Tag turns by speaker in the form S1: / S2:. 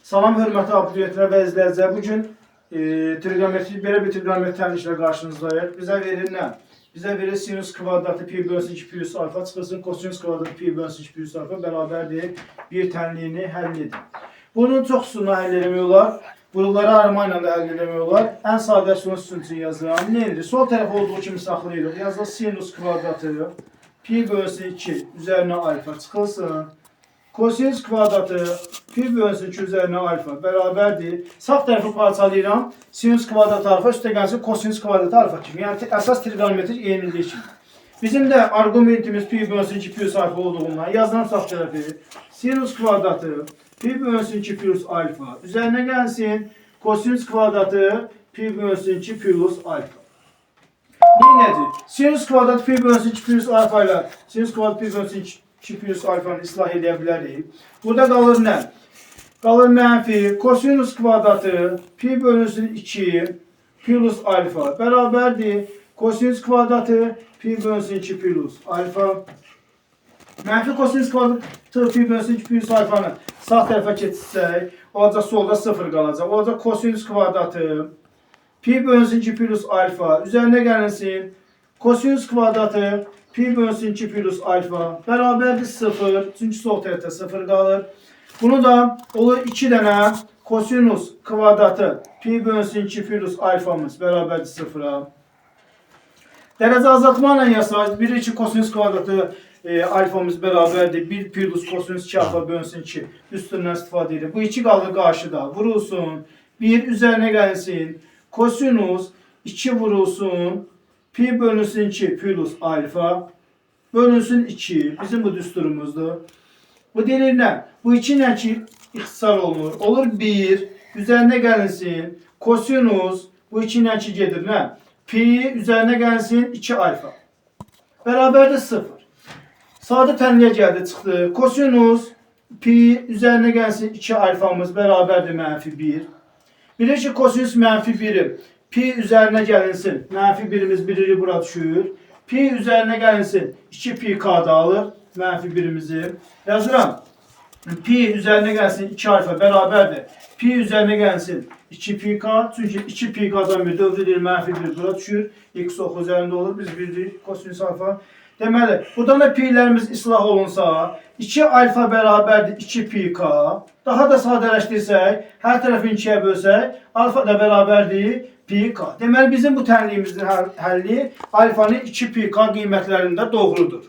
S1: Salam hörmətli abituriyentlər və izləyicilər. Bugün trigonometrik belə bir trigonometrik təmizlə qarşınızdayıq. Bizə verir nə? Bizə verir sinus kvadratı pi bölünsün 2 pi üs alfa çıxılsın, kosinus kvadratı pi bölünsün 2 pi üs alfa bərabərdir bir tənliyini həll edin. Bunun çox üsulunu həll etmək olar. Bunları arama ilə də həll etmək olar. Ən sadə üsulunu sizin üçün yazıram. Nə edir? Sol tərəf olduğu kimi saxlayırıq. Yazılır sinus kvadratı pi bölünsün 2 üzərinə alfa çıxılsın. Kosinus kvadratı pi bölünsün 2 üzərinə alfa bərabərdir. Sağ tərəfi parçalayıram. Sinus kvadratı alfa üstə gəlsin kosinus kvadratı alfa kimi. Yəni əsas trigonometrik eynilik kimi. Bizim də argumentimiz pi bölünsün 2 pi üs alfa olduğundan yazıram sağ tərəfi. Sinus kvadratı pi bölünsün 2 pi üs alfa üzərinə gəlsin kosinus kvadratı pi bölünsün 2 pi üs alfa. Nedir? Sinus kvadratı pi bölünsün 2 pi üs alfa ilə sinus kvadratı pi bölünsün 2 pi üs alfanı islah edə bilərik. Burada qalır nə? Qalır mənfi kosinus kvadratı pi bölünsün 2 pi üs alfa bərabərdir. Kosinus kvadratı pi bölünsün 2 pi üs alfa. Mənfi kosinus kvadratı pi bölünsün 2 pi üs alfanı sağ tərəfə keçirsək, olacaq solda 0 qalacaq. Olacaq kosinus kvadratı pi bölünsün 2 pi üs alfa üzərinə gəlinsin. Kosinus kvadratı pi bölünsün 2 pi üs alfa bərabərdir 0. Çünki sol tərəfdə 0 qalır. Bunu da olur 2 dənə kosinus kvadratı pi bölünsün 2 pi üs alfamız bərabərdir 0'a. Dərəcə azaltma ilə yazsaq, 1-2 kosinus kvadratı alfamız bərabərdir. 1 pi üs kosinus 2 alfa bölünsün 2 üstündən istifadə edir. Bu 2 qalır qarşıda. Vurulsun. 1 üzərinə gəlsin. Kosinus 2 vurulsun. Pi bölünsün 2 pi üs alfa bölünsün 2. Bizim bu düsturumuzdur. Bu deyilir nə? Bu 2 ilə 2 ixtisar olunur. Olur 1. Üzərinə gəlinsin. Kosinus bu 2 ilə 2 gedir nə? Pi üzərinə gəlsin 2 alfa. Bərabərdir 0. Sadə tənliyə gəldi çıxdı. Kosinus pi üzərinə gəlsin 2 alfamız bərabərdir mənfi 1. Bilir ki kosinus mənfi 1'i pi üzərinə gəlinsin. Mənfi 1'imiz 1'i bura düşür. Pi üzərinə gəlinsin. 2 pi k'da alır. Mənfi 1'imizi. Yazıram. Pi üzərinə gəlsin 2 alfa bərabərdir. Pi üzərinə gəlsin 2 pi k. Çünki 2 pi k'dan bir dövr edir. Mənfi 1 bura düşür. X oxu üzərində olur. Biz bilirik kosinus alfa. Deməli, buradan da pi'lərimiz islah olunsa 2 alfa bərabərdir 2 pi k. Daha da sadələşdirsək, hər tərəfi 2'yə bölsək, alfa da bərabərdir pi k. Deməli, bizim bu tənliyimizin həlli alfanın 2 pi k qiymətlərində doğrudur.